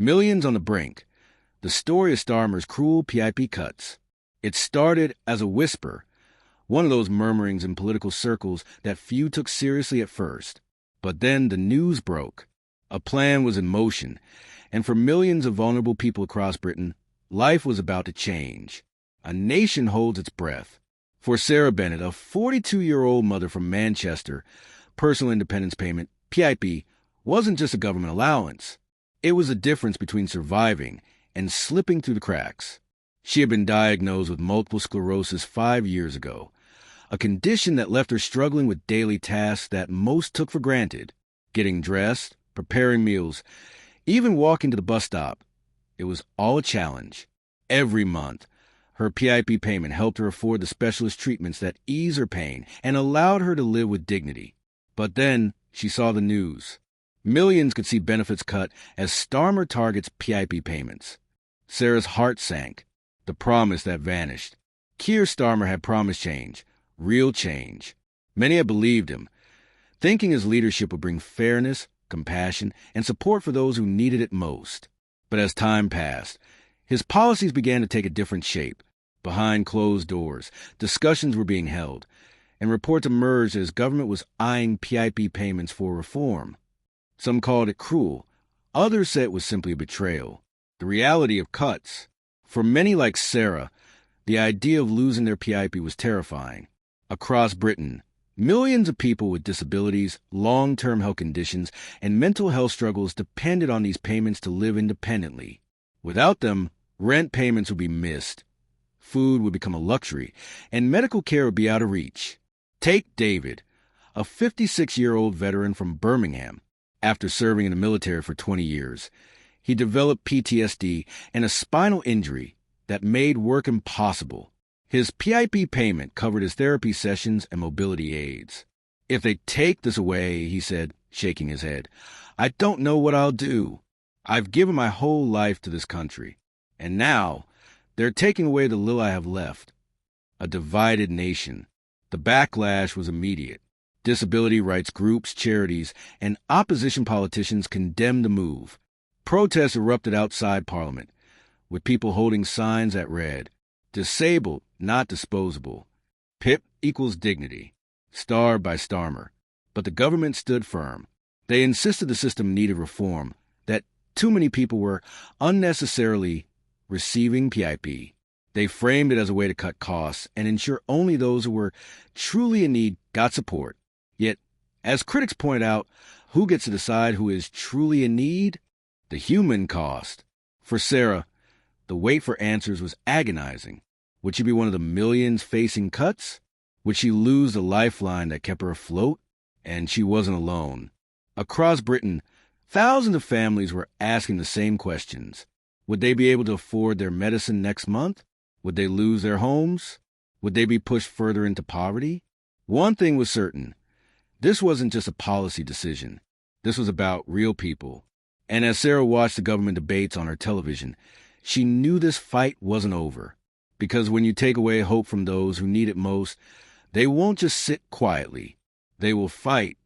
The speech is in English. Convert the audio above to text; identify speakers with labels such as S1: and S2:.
S1: Millions on the brink. The story of Starmer's cruel PIP cuts. It started as a whisper, one of those murmurings in political circles that few took seriously at first. But then the news broke. A plan was in motion, and for millions of vulnerable people across Britain, life was about to change. A nation holds its breath. For Sarah Bennett, a 42-year-old mother from Manchester, personal independence payment, PIP, wasn't just a government allowance. It was the difference between surviving and slipping through the cracks. She had been diagnosed with multiple sclerosis 5 years ago, a condition that left her struggling with daily tasks that most took for granted, getting dressed, preparing meals, even walking to the bus stop. It was all a challenge. Every month, her PIP payment helped her afford the specialist treatments that eased her pain and allowed her to live with dignity. But then she saw the news. Millions could see benefits cut as Starmer targets PIP payments. Sarah's heart sank. The promise that vanished. Keir Starmer had promised change, real change. Many had believed him, thinking his leadership would bring fairness, compassion, and support for those who needed it most. But as time passed, his policies began to take a different shape. Behind closed doors, discussions were being held, and reports emerged that his government was eyeing PIP payments for reform. Some called it cruel. Others said it was simply a betrayal. The reality of cuts. For many like Sarah, the idea of losing their PIP was terrifying. Across Britain, millions of people with disabilities, long-term health conditions, and mental health struggles depended on these payments to live independently. Without them, rent payments would be missed. Food would become a luxury, and medical care would be out of reach. Take David, a 56-year-old veteran from Birmingham. After serving in the military for 20 years, he developed PTSD and a spinal injury that made work impossible. His PIP payment covered his therapy sessions and mobility aids. "If they take this away," he said, shaking his head, "I don't know what I'll do. I've given my whole life to this country, and now they're taking away the little I have left." A divided nation. The backlash was immediate. Disability rights groups, charities, and opposition politicians condemned the move. Protests erupted outside Parliament, with people holding signs that read, "Disabled, not disposable. PIP equals dignity. Starved by Starmer." But the government stood firm. They insisted the system needed reform, that too many people were unnecessarily receiving PIP. They framed it as a way to cut costs and ensure only those who were truly in need got support. Yet, as critics point out, who gets to decide who is truly in need? The human cost. For Sarah, the wait for answers was agonizing. Would she be one of the millions facing cuts? Would she lose the lifeline that kept her afloat? And she wasn't alone. Across Britain, thousands of families were asking the same questions. Would they be able to afford their medicine next month? Would they lose their homes? Would they be pushed further into poverty? One thing was certain. This wasn't just a policy decision. This was about real people. And as Sarah watched the government debates on her television, she knew this fight wasn't over. Because when you take away hope from those who need it most, they won't just sit quietly. They will fight